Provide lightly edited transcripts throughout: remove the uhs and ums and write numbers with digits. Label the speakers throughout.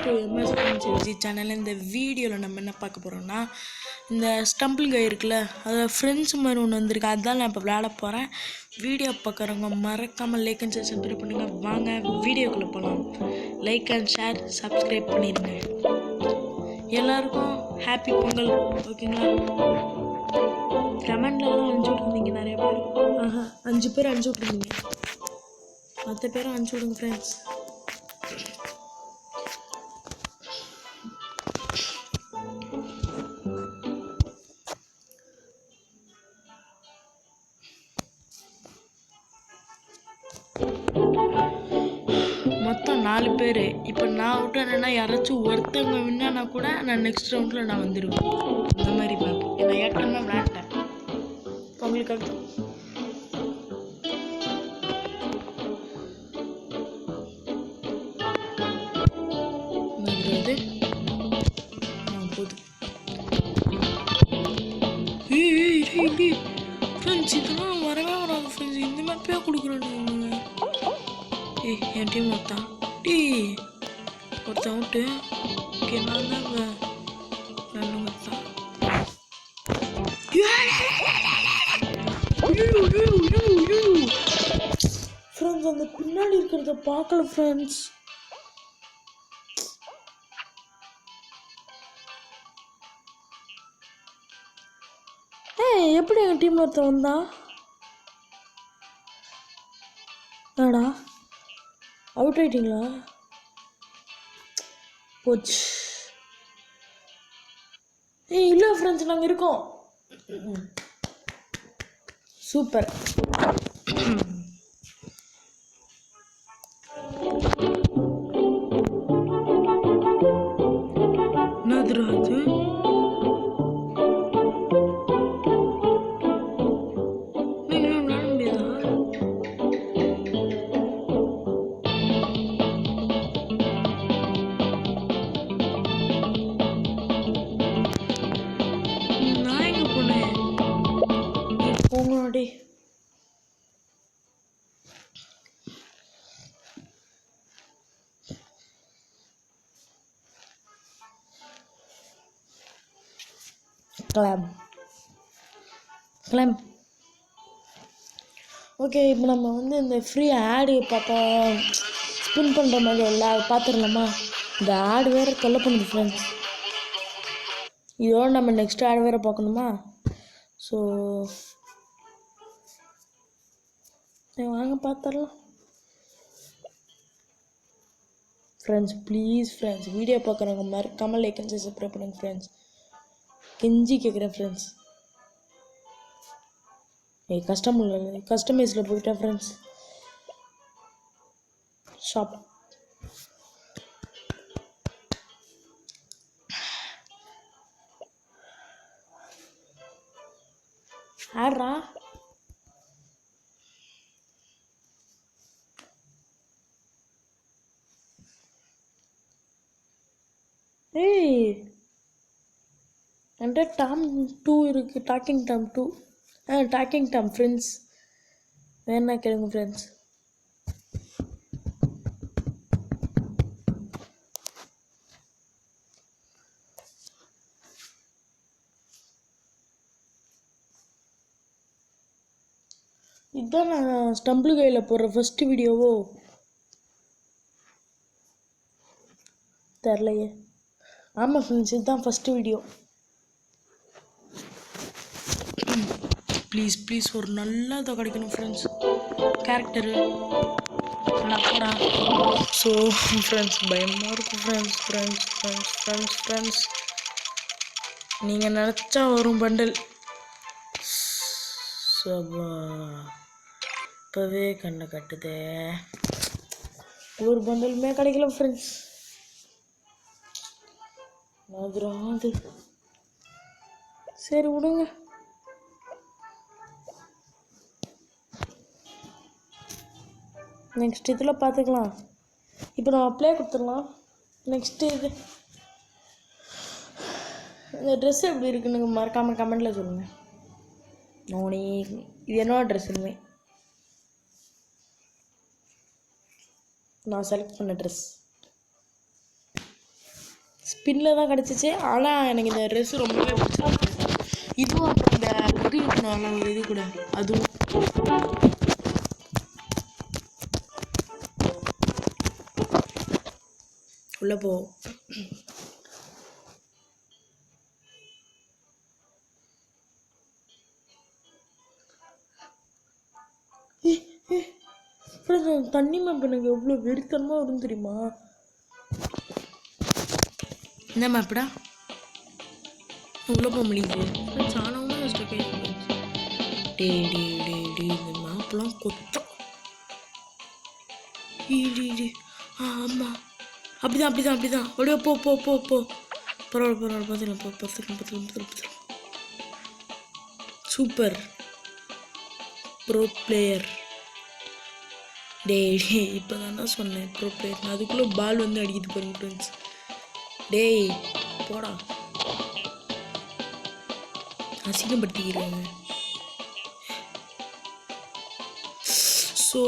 Speaker 1: To MS Fancy channel. இந்த வீடியோவில் நம்ம என்ன பார்க்க போகிறோம்னா, இந்த ஸ்டம்பிள் கை இருக்குல்ல, அதை ஃப்ரெண்ட்ஸ் மாதிரி ஒன்று வந்திருக்கு. அதுதான் நான் இப்போ விளையாட போகிறேன். வீடியோ பார்க்குறவங்க மறக்காமல் லைக் அண்ட் ஷேர் சப்ஸ்கிரைப் பண்ணுங்கள். வாங்க வீடியோக்குள்ளே போகலாம். லைக் அண்ட் ஷேர் சப்ஸ்கிரைப் பண்ணிடுங்க. எல்லாருக்கும் ஹாப்பி பொங்கல். ஓகேங்களா? கமெண்ட்லலாம் அனுப்பிச்சி விட்ருந்தீங்க நிறைய பேர். 5 பேர் அனுப்பிச்சி விட்ருந்தீங்க. மற்ற பேரும் அனுப்பிச்சி விடுங்க ஃப்ரெண்ட்ஸ். மொத்தம் 4 பேர். இப்போ நான் விட்டு என்னென்னா யாராச்சும் ஒருத்தவங்க வின்னானா கூட நான் நெக்ஸ்ட் ரவுண்டில் நான் வந்துடுவேன். அந்த மாதிரி மேப் நான் ஏற்கனவே விளையாட்டேன். உங்களுக்கு அடுத்து போதும். ஃப்ரெண்ட்ஸ் இதெல்லாம் வரவே வராது ஃப்ரெண்ட்ஸ். இந்த மேப்பே கொடுக்குறேன். என் டீம் ஒருத்தான் அவுட்டு. ஓகே நான் தான் ஒருத்தான். ஃப்ரெண்ட்ஸ் அந்த பின்னாடி இருக்கிறத பார்க்கல ஃப்ரெண்ட்ஸ். எப்படி எங்கள் டீம் ஒருத்தன் வந்தா? ஆடா அவுட் ஆயிட்டீங்களா? போச்சு. இல்லை ஃப்ரெண்ட்ஸ் நாங்கள் இருக்கோம். சூப்பர். என்னதுரா அது? போங்கடி. கிளம். ஓகே இப்போ நம்ம வந்து இந்த ஃப்ரீ ஆடு பார்த்தா ஸ்பின் பண்ணுற மாதிரி இல்லை, அது பார்த்துடலாமா? இந்த ஆடு வேறு தொல்லை பண்ணுது ஃப்ரெண்ட்ஸ். இதோடு நம்ம நெக்ஸ்ட் ஆடு வேறு பார்க்கணுமா? ஸோ வாங்க பார்த்துடலாம் ஃப்ரெண்ட்ஸ். ப்ளீஸ் ஃப்ரெண்ட்ஸ் வீடியோ பார்க்குறவங்க மறக்காமல் லைக் அண்ட் சப்ஸ்கிரைப் பண்ணுங்க ஃப்ரெண்ட்ஸ். கெஞ்சி கேட்குறேன் ஃப்ரெண்ட்ஸ். கஸ்டமைஸில் போயிட்டேன் ஃப்ரெண்ட்ஸ். ஷாப் ஆடுறா. என்கிட்ட டாம் 2 இருக்குது. Docking Tom 2. Docking Tom friends வேணா கேளுங்க ஃப்ரெண்ட்ஸ். இதுதான் நான் ஸ்டம்பிள் கையில் போடுற ஃபஸ்ட்டு வீடியோவோ தெரிலையே. ஆமாம் ஃப்ரெண்ட்ஸ் இதுதான் ஃபஸ்ட்டு வீடியோ. ப்ளீஸ் ப்ளீஸ் ஒரு நல்லதாக கிடைக்கணும் ஃப்ரெண்ட்ஸ். கேரக்டரு போடா. ஸோ ஃப்ரெண்ட்ஸ் பயமாக இருக்கும் friends. Friends friends friends friends நீங்கள் நினச்சா வரும் பண்டல். சபா இப்போவே கண்ணை கட்டுதே. ஒரு பண்டலுமே கிடைக்கல ஃப்ரெண்ட்ஸ். அது சரி விடுங்க. நெக்ஸ்ட் இதில் பார்த்துக்கலாம். இப்போ நம்ம ப்ளே கொடுத்துடலாம். நெக்ஸ்ட்டு இது இந்த ட்ரெஸ் எப்படி இருக்குன்னு மறக்காமல் கமெண்டில் சொல்லுங்கள். நோனி இது என்னோட ட்ரெஸ் இனிமே நான் செலக்ட் பண்ண ட்ரெஸ். ஸ்பின்னில் தான் கிடச்சிச்சு. ஆனால் எனக்கு இந்த ட்ரெஸ் ரொம்பவே பிடிச்சிருக்கு. இதுவும் அப்புறம் இந்த இது இருக்கனால ஒரு இது கூட அதுவும் உள்ளே போ. தண்ணி மேப் எனக்கு எவ்வளோ வெறித்தனமாக வரும் தெரியுமா? என்ன மேப்டா உள்ளே போக முடியுது. சாணமும் கஷ்டம். டே டே டே டே இந்த மேப்லாம் கொத்தம். ஆமாம் அப்படிதான் அப்படிதான் அப்படிதான். அப்படியே போ போ போ போ. பரவாயில்ல பரவாயில்ல பார்த்துக்கலாம். பார்த்துக்கலாம். Super bro player. டே டே இப்போ தான் சொன்னேன் ப்ரோ பிளேயர். அதுக்குள்ளே பால் வந்து அடிக்குது பாருங்க ஃப்ரெண்ட்ஸ். டேய் போடா, அசிங்கப்படுத்திக்கிறாங்க. ஸோ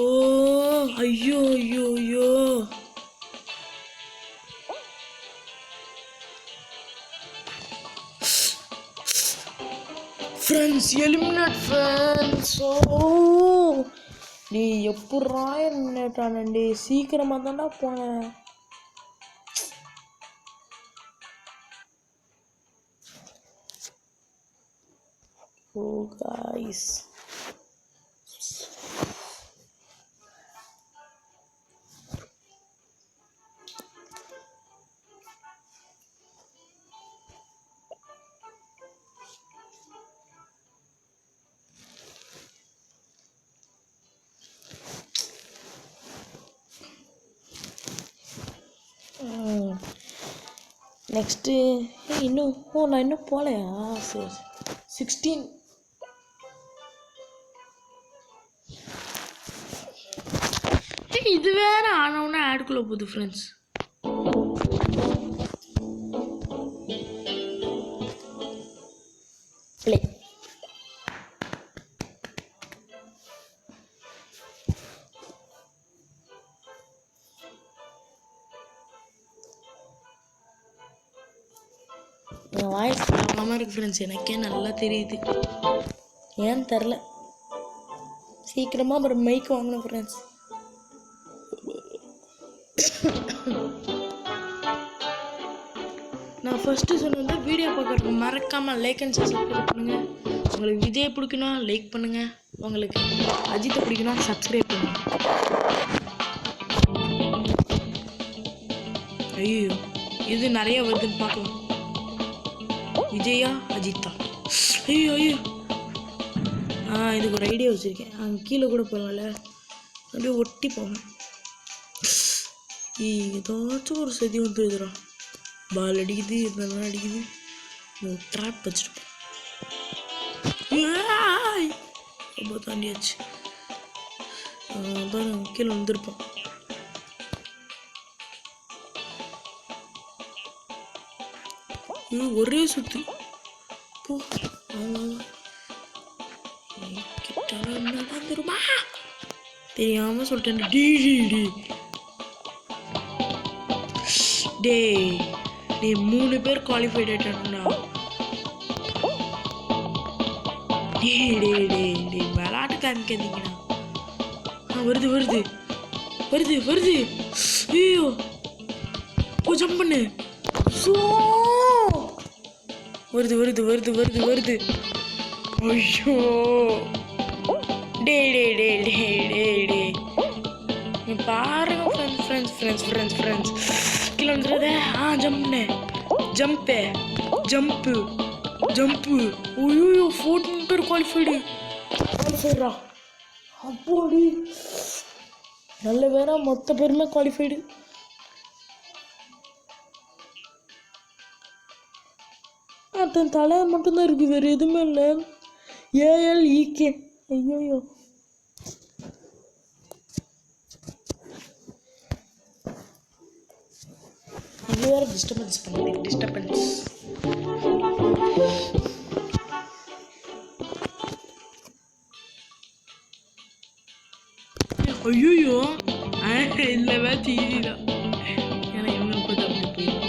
Speaker 1: ஐயோ ஐயோ ஐயோ ஃப்ரெண்ட்ஸ், எலிமினேட் ஃப்ரெண்ட்ஸ். ஸோ நீ எப்படா எலிமினேட் ஆனே? சீக்கிரமாக தான்டா போனேன். ஓ காய்ஸ், நெக்ஸ்ட்டு இன்னும் நான் இன்னும் போகலையா? சரி 16. இது வேற ஆனவுன்னா ஆடுக்குள்ளே போகுது ஃப்ரெண்ட்ஸ். ப்ளே. என் வாய்ஸ் ஆகாமல் இருக்கு ஃப்ரெண்ட்ஸ். எனக்கே நல்லா தெரியுது. ஏன்னு தெரில. சீக்கிரமாக அப்புறம் மைக் வாங்கணும் ஃப்ரெண்ட்ஸ். நான் ஃபஸ்ட்டு சொன்னது வீடியோ பார்க்குறதுக்கு மறக்காமல் லைக் அண்ட் சப்ஸ்கிரைப் பண்ணுங்கள். உங்களுக்கு விஜய் பிடிக்கணும் லைக் பண்ணுங்கள். உங்களுக்கு அஜித்தை பிடிக்கணும் சப்ஸ்கிரைப் பண்ணுங்கள். ஐயோ இது நிறைய வருதுன்னு பார்க்கலாம். விஜயா அஜித்தா. ஐயோ ஐயோ இதுக்கு ஒரு ஐடியா வச்சுருக்கேன். அங்கே கீழே கூட போகல, அப்படியே ஒட்டி போவேன். ஏதாச்சும் ஒரு சதி வந்துடுதுடா. பால் அடிக்குது, இதெல்லாம் அடிக்குது. ட்ராப் வச்சுட்டு ரொம்ப தாண்டியாச்சு. பாருங்க கீழே வந்துருப்போம். ஒரே சுத்து போ. நடந்துருமா தெரியாம சொல்லிட்டேன். டே 3 பேர் குவாலிஃபைட் ஆயிட்டானுடா. விளையாட்டு காமிக்காதீங்கண்ணா. வருது வருது வருது வருது. ஐயோ போ ஜம்ப் பண்ணு. வருது வருது வருது வருது வருது. ஐயோ டே பாருங்க ஃப்ரெண்ட்ஸ் கீழே வந்துடுறத. ஜம்ப்னு ஜம்ப்பு. ஐயோ 14 பேர் குவாலிஃபைடா. அப்போடி நல்ல வேற மொத்த பேருமே குவாலிஃபைடு. தன் தலை மட்டும்தான் இருக்கு, வேற எதுவுமே இல்லை. ALEK. ஐயோ அது வேற டிஸ்டர்பன்ஸ் பண்ணுது. டிஸ்டர்பன்ஸ் ஐயோ இல்லை வேச்சு ஈஸி தான். ஏன்னா இவங்க அப்போ அப்படி போயிடும்.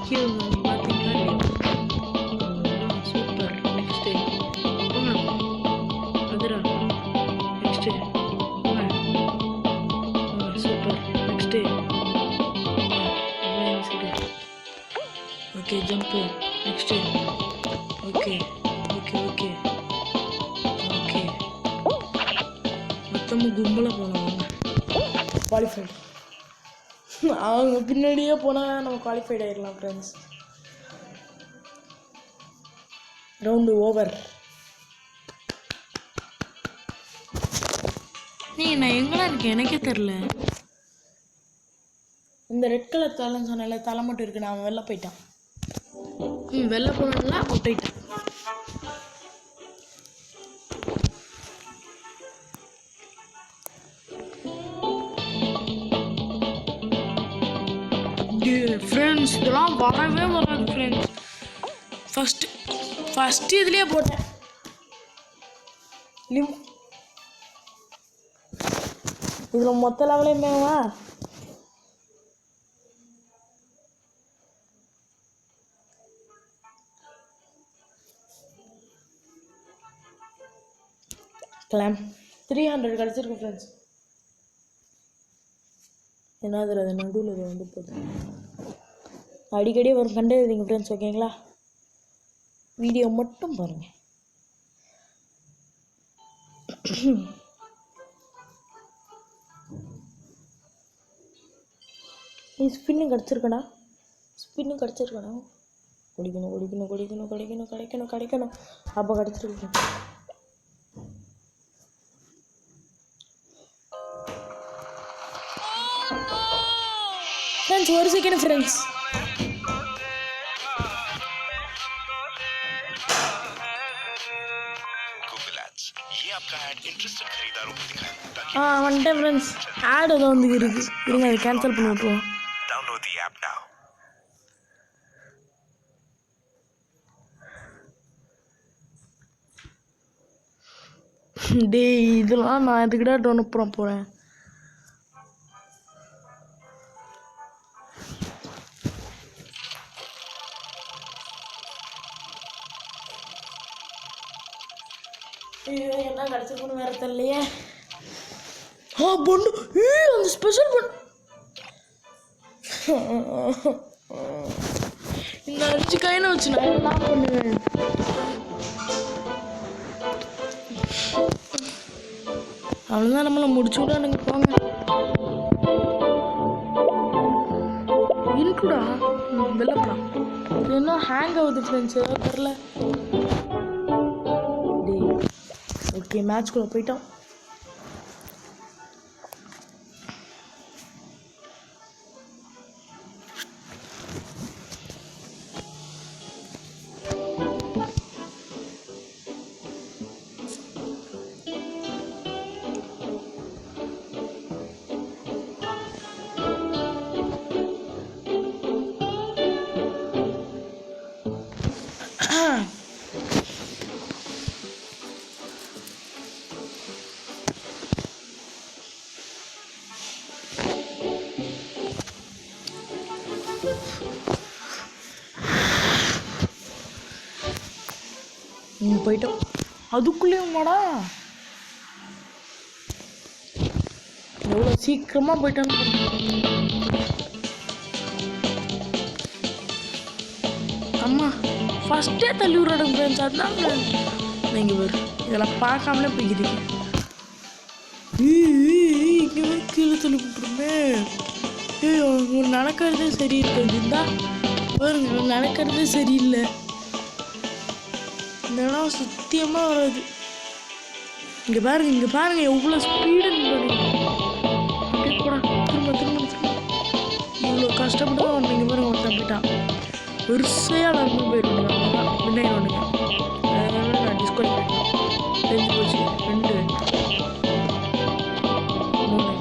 Speaker 1: கீழே பார்த்தீங்களா? சூப்பர். நெக்ஸ்ட்டு அதுரா. Next super. Next okay jump. Next okay okay okay okay மொத்தமும் கும்பலாக போனோம். குவாலிஃபைடு. அவங்க பின்னாடியே போனால் நம்ம குவாலிஃபைட் ஆகிடலாம் ஃப்ரெண்ட்ஸ். Round over. நான் எங்கடா இருக்கேன் எனக்கே தெரில. இந்த ரெட் கலர் தலைன்னு சொன்னால தலை மட்டும் இருக்கு. நான் வெளில போயிட்டான். வெளில போனோம்னா அவுட் ஆயிட்டேன். ஃப்ரெண்ட்ஸ் இதெல்லாம் வரவே வராது ஃப்ரெண்ட்ஸ். ஃபஸ்ட்டு இதுலேயே போட்டேன். இதில் மொத்த லெவலையுமேவா? கிளாம் 300 கிடச்சிருக்கு ஃப்ரெண்ட்ஸ். என்னது அது நடுவில் இது வந்து போகுது. அடிக்கடி ஒரு கண்டறிங்க ஃப்ரெண்ட்ஸ். ஓகேங்களா? வீடியோ மட்டும் பாருங்கள். ஸ்பின்னு கிடச்சிருக்கடா. கிடைக்கணும். அப்போ கிடச்சிருக்கு ஃப்ரெண்ட்ஸ். ஒரு செகண்ட் ஃப்ரெண்ட்ஸ். வந்துட்டேன் ஃப்ரெண்ட்ஸ். ஆட் ஏதோ வந்து இருக்கு. இருங்க அதை கேன்சல் பண்ணி விட்டுருவோம். டேய் இதெல்லாம் நான் எதுக்கிட்ட டவுன்லோட் பண்ண போகிறேன்? என்ன கிடச்சிருக்குன்னு வேற தெரியலையே. பொண்ணு அந்த ஸ்பெஷல் பொண்ணு. இந்த அரிசி கையில் வச்சு நான் என்ன பண்ணுவேன்? அவ்வளோதான், நம்மளை முடிச்சு விடானுங்க போங்க. இருக்குடா வெள்ளப்படா. என்ன ஹேங் ஆகுது ஃப்ரெண்ட்ஸ், ஏதோ தெரில. ஓகே மேட்ச்குள்ளே போயிட்டோம். போயிட்டோம். அதுக்குள்ளேயுமாடா எவ்வளோ சீக்கிரமாக போயிட்டான்னு. அம்மா ஃபஸ்ட்டே தள்ளி விடுறாங்க ஃப்ரெண்ட்ஸ். அதுதாங்க நீங்கள் வரும் இதெல்லாம் பார்க்காமலே போய்க்கிறீங்க. இங்கே கீழே தள்ளி விட்டுருமே. அவங்க நடக்கிறதே சரி இருக்காது. இருந்தா பாருங்க நடக்கிறதே சரியில்லை. இந்த இடம் சத்தியமாக வராது. இங்கே பாருங்க எவ்வளோ ஸ்பீடுன்னு அப்படியே போடா. திரும்ப இவ்வளோ கஷ்டப்பட்டு தான் ஒன்று. இங்கே பாருங்க ஒருத்தன் போயிட்டான். வரிசையாக எல்லாருமே போயிடுவாங்க. அவ்வளோதான் வின்னாயிடுவானுங்க. அதனால நான் டிஸ்குவாலிஃபை தெரிஞ்சு போச்சு. 2 3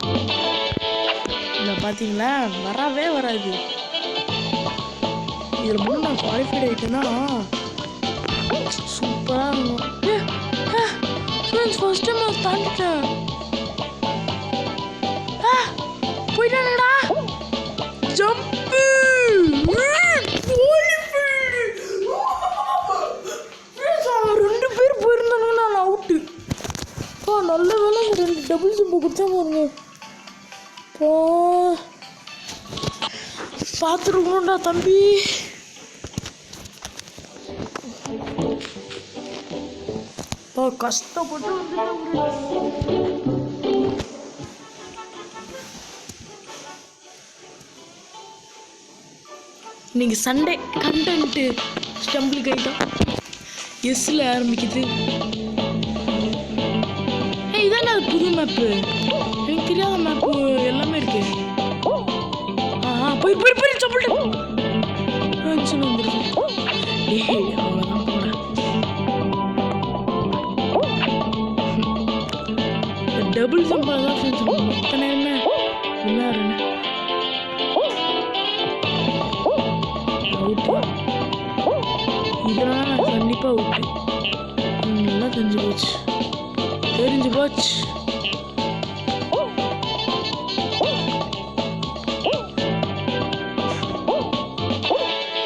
Speaker 1: இல்லை பார்த்தீங்களா வரவே வராது. இதில் முன்னே நான் குவாலிஃபைட் ஆகிட்டேன்னா சூப்பராக இருக்கும். ஃபர்ஸ்ட் டைம் நான் தாண்டிட்டேன். போயிட்டானுடா. ஜம்ப்பு பார்த்துருக்கோம்டா தம்பி. கஷ்டப்பட்டு இன்னைக்கு சண்டே கண்டென்ட்டு ஸ்டம்பிள் கை தான் எஸ்ல ஆரம்பிக்குது. இதான அது புது மேப்பு, எனக்கு தெரியாத மேப்பு எல்லாமே இருக்கு. போய் போய் போய் சொல்லிட்டு வந்துருக்கு. அவ்வளோதான் போட டபுள் ஜம்பாக தான் ஃப்ரெண்ட்ஸ் மொத்த நேரமே என்ன அவுட்டு. இதெல்லாம் நான் கண்டிப்பாக அவுட்டு. நல்லா தெரிஞ்சு போச்சு.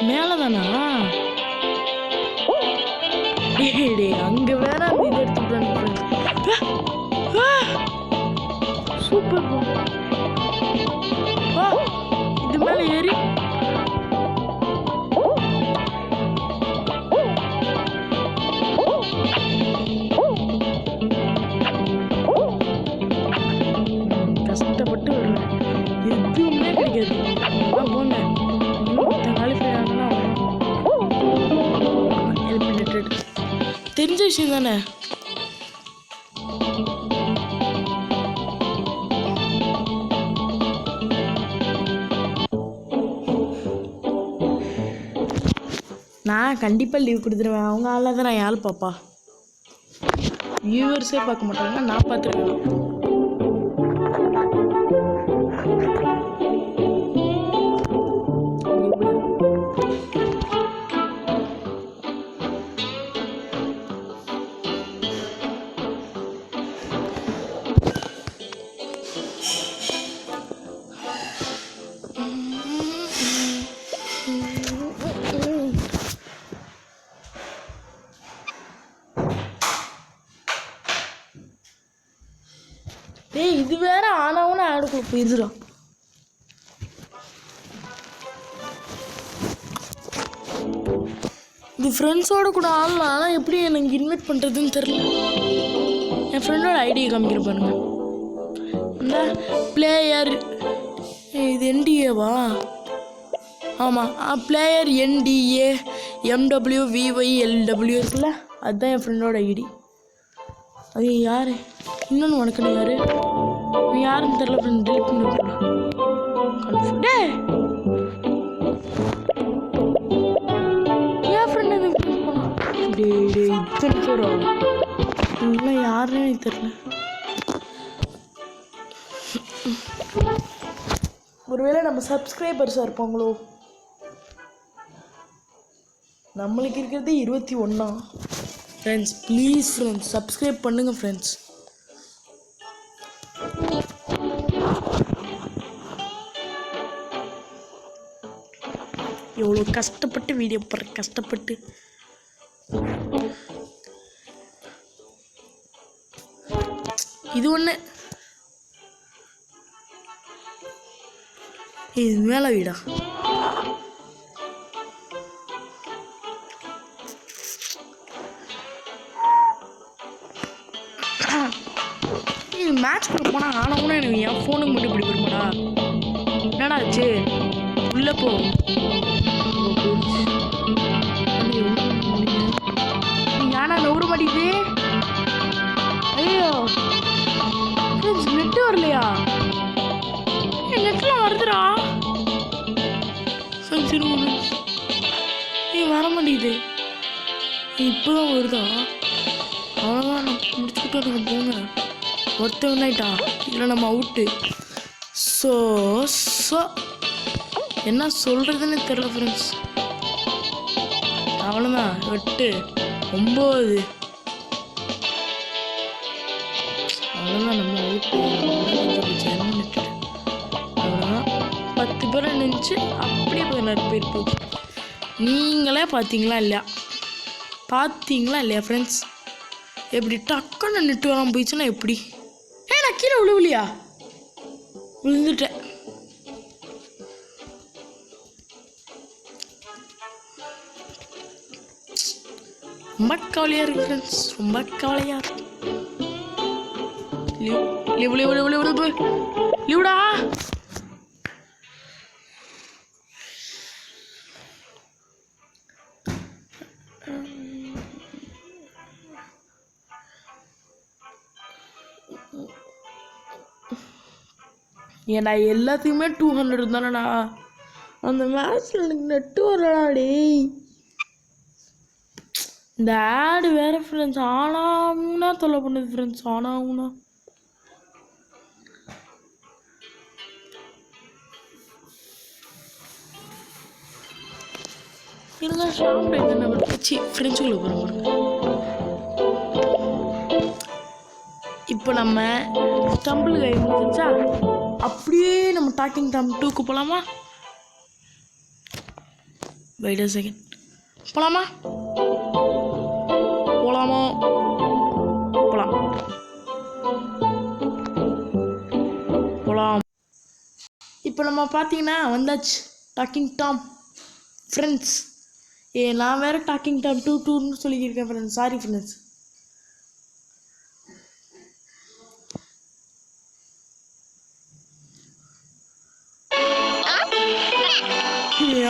Speaker 1: மேலதானா? அங்க வேற அந்த இது எடுத்துட்டாங்க. சூப்பர். இது மேல ஏறி கஷ்டப்பட்டு வருவேன். எதுவுமே கிடைக்காது. போங்க தெரிஞ்ச விஷயம் தானே. நான் கண்டிப்பாக லீவ் கொடுத்துருவேன். அவங்க ஆளாக தான் நான் யாழ் பாப்பா. வியூவர்ஸே பார்க்க மாட்டாங்க, நான் பார்த்துருக்கேன். இது வேற ஆனாவும் ஆடுக்குள்ள போயிருதுடும். இது ஃப்ரெண்ட்ஸோட கூட ஆடலாம். ஆனால் எப்படி எனக்கு இன்வைட் பண்ணுறதுன்னு தெரில. என் ஃப்ரெண்டோட ஐடியை காமிக்கிற பாருங்க. இந்த பிளேயர் இது என்டிஏவா? ஆமாம், பிளேயர் என்டிஏ MWVYLW இருக்குல்ல, அதுதான் என் ஃப்ரெண்டோட ஐடி. அது யார்? இன்னொன்று உனக்கு யார்? நீ யாருன்னு தெரில. ஃப்ரெண்ட் டெலிட் பண்ணி விட்டுலாம். என் ஃப்ரெண்ட் எனக்கு போனான். இத்தனை பேரோ? இல்லை யாருன்னு எனக்கு தெரில. ஒருவேளை நம்ம சப்ஸ்கிரைபர்ஸாக இருப்பாங்களோ? நம்மளுக்கு இருக்கிறது 21. ஃப்ரெண்ட்ஸ் ப்ளீஸ் ஃப்ரெண்ட்ஸ் சப்ஸ்கிரைப் பண்ணுங்கள் ஃப்ரெண்ட்ஸ். எவ்வளோ கஷ்டப்பட்டு வீடியோ போடுறேன். கஷ்டப்பட்டு இது ஒன்று. இது மேலே வீடா? இது மேட்ச் கூட போனால் ஆனவுன்னா எனக்கு என் ஃபோனுக்கு மட்டும் இப்படி வருமாடா? என்னடா ஆச்சு? உள்ளே போ. ஏன்னா நூறு மாட்டேங்குது. ஐயோ நெட்டு வரலையா? நெட்லாம் வருதுடா. சரி வர மாட்டேங்குது. இப்போதான் வருதா? அவ்வளோதான், நான் முடிச்சுக்கிட்டு அதுக்கு போங்க. ஒருத்தவன் ஆயிட்டா. இதில் நம்ம அவுட்டு. ஸோ என்ன சொல்கிறதுன்னு தெரில ஃப்ரெண்ட்ஸ். அவ்வளோதான். 8 9 அவ்வளோதான். நம்ம அவுட்டு. அவ்வளோதான். 10 பேரை நினச்சி அப்படியே 16 பேர் போச்சு. நீங்களே பார்த்தீங்களா இல்லையா? ஃப்ரெண்ட்ஸ்? எப்படி டக்குன்னு நெட்டு வராமல் போயிடுச்சுன்னா எப்படி? நான் கீழே விழுவலையா? விழுந்துட்டேன். ரொம்ப கவலையாக இருக்கு ஃப்ரெண்ட்ஸ், ரொம்ப கவலையாக இருக்கு. லீவுடா. ஏன்டா எல்லாத்துக்குமே 200 தானடா. அந்த மேட்ச்சில் எனக்கு நெட்டு வரலடா டேய். இந்த ஆடு வேறு ஃப்ரெண்ட்ஸ் ஆனாங்கன்னா தொல்லை பண்ணுது ஃப்ரெண்ட்ஸ், ஆனாங்கன்னா. இருங்க ஷாப் என்ன வச்சு ஃப்ரெண்ட்ஸுக்குள்ள போகிறோம். இப்போ நம்ம ஸ்டம்பிள் கை முடிச்சா அப்படியே நம்ம டாக்கிங் டாம் 2க்கு போகலாமா? வெயிட் அ செகண்ட், போகலாமா? போகலாம். இப்போ நம்ம பார்த்தீங்கன்னா வந்தாச்சு டாக்கிங் டாம் ஃப்ரெண்ட்ஸ். நான் வேறு டாக்கிங் டாம் 2 சொல்லியிருக்கேன் ஃப்ரெண்ட்ஸ், சாரி ஃப்ரெண்ட்ஸ்.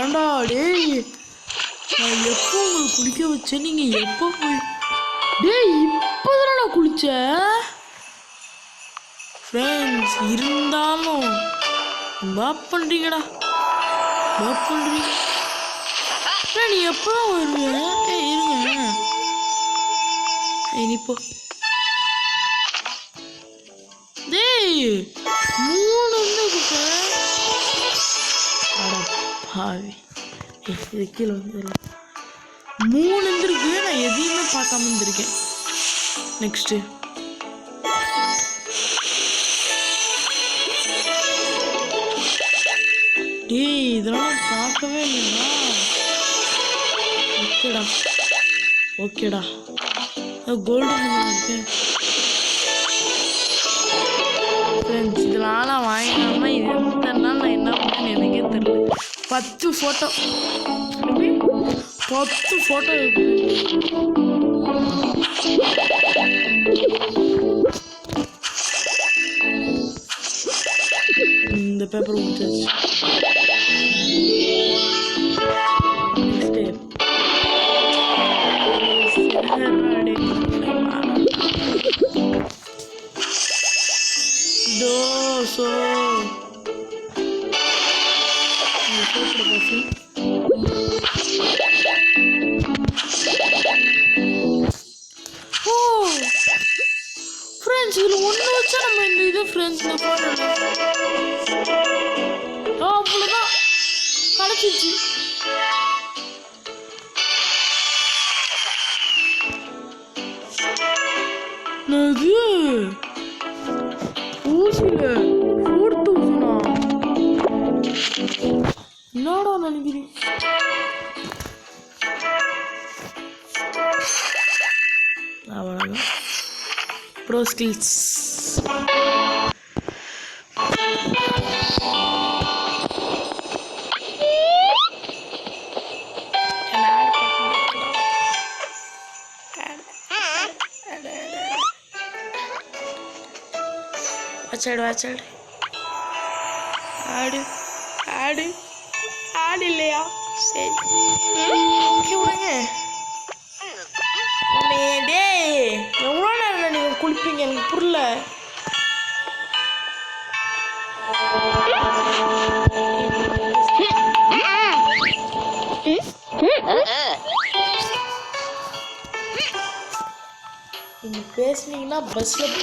Speaker 1: ஏண்டா டேய், நான் எப்போ உங்களுக்கு குளிக்க வச்சேன்? நீங்கள் எப்போ டேய் இப்போதானே நான் குளித்தேன் ஃப்ரெண்ட்ஸ். இருந்தாலும் பாப் பண்ணுறீங்கடா, பாப் பண்ணுறீங்க. நீ எப்போ தான் வருவேன்? இருங்க இனிப்போ டேய் 3 இருக்கு பாவி. இது கீழே வந்துடும். 3 இருந்திருக்கு, நான் எதையுமே பார்க்காம இருந்திருக்கேன். நெக்ஸ்ட்டு டேய் இதெல்லாம் பார்க்கவே இல்லையா? ஓகேடா கோல்டு இருக்கு ஃப்ரெண்ட்ஸ். இதெல்லாம் நான் வாங்கினாமல் இது எந்த நாள் நான் என்ன பண்ணேன்னு எனக்கே தெரியல. 10 ஃபோட்டோ இருக்கு. இந்த பேப்பர் முடிச்சாச்சு. ஃப்ரெண்ட்ஸ் இதில் ஒன்று வச்சா நம்ம இந்த இது ஃப்ரெண்ட்ஸ் அவ்வளோதான் கலச்சிச்சு. அது ஊசியில் 4000 என்னடா நினைக்கிறேன். அவ்வளோதான் ப்ரோ ஸ்கில்ஸ். வச்சாடு ஆடு இல்லையா? சரி விடுங்க. டேய் எவ்வளோ நேரம் நீங்கள் குளிப்பீங்க எனக்கு புரியல. நீங்கள் பேசுனீங்கன்னா பஸ்ஸில்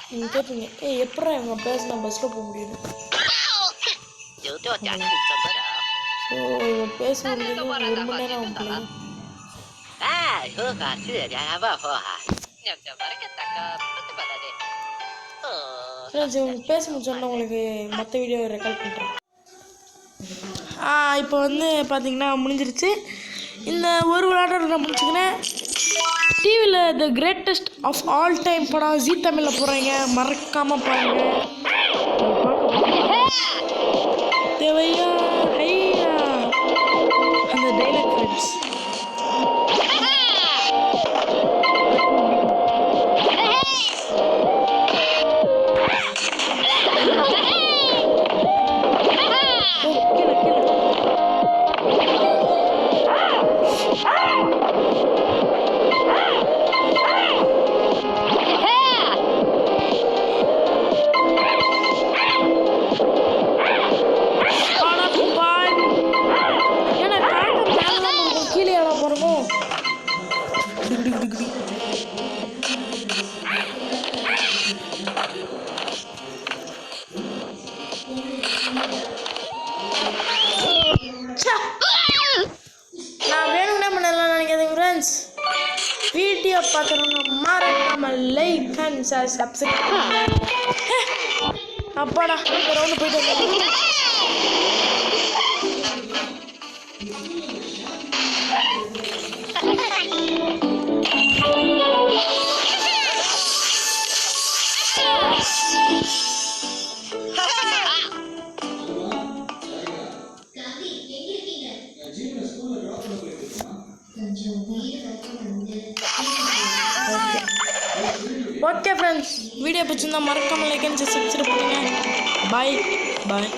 Speaker 1: நீங்கள் கேட்பீங்க எப்படா இவங்க பேசினா பஸ்ஸில் போக முடியும்? ஸோ இவன் பேச முடியாது 1 மணி நேரம் ஆகும். பேச முடிச்சோன்னா உங்களுக்கு மற்ற வீடியோ ரெக்கார்ட் பண்ணுறேன். இப்போ வந்து பார்த்தீங்கன்னா முடிஞ்சிருச்சு. இந்த ஒரு விளையாட்டு நான் முடிச்சுக்கிறேன். டிவியில் the greatest of all time படம் ஜீ தமிழில் போகிறாங்க, மறக்காமல் பாருங்க. தேவையா ஐயா அந்த டைலாக் ஃப்ரெண்ட்ஸ் நான் வேணும்னே பண்ணலாம் நினைக்காதீங்க ஃப்ரெண்ட்ஸ். வீடியோ பார்க்குறவங்க மறக்காம லைக் அண்ட் சப்ஸ்கிரைப். அப்பாடா ரவுண்டு போயிட்டு வந்தோம். ஓகே ஃப்ரெண்ட்ஸ், வீடியோ பிடிச்சிருந்தா மறக்காம லைக் அண்ட் சப்ஸ்கிரைப் பண்ணுங்க. பாய் பாய்.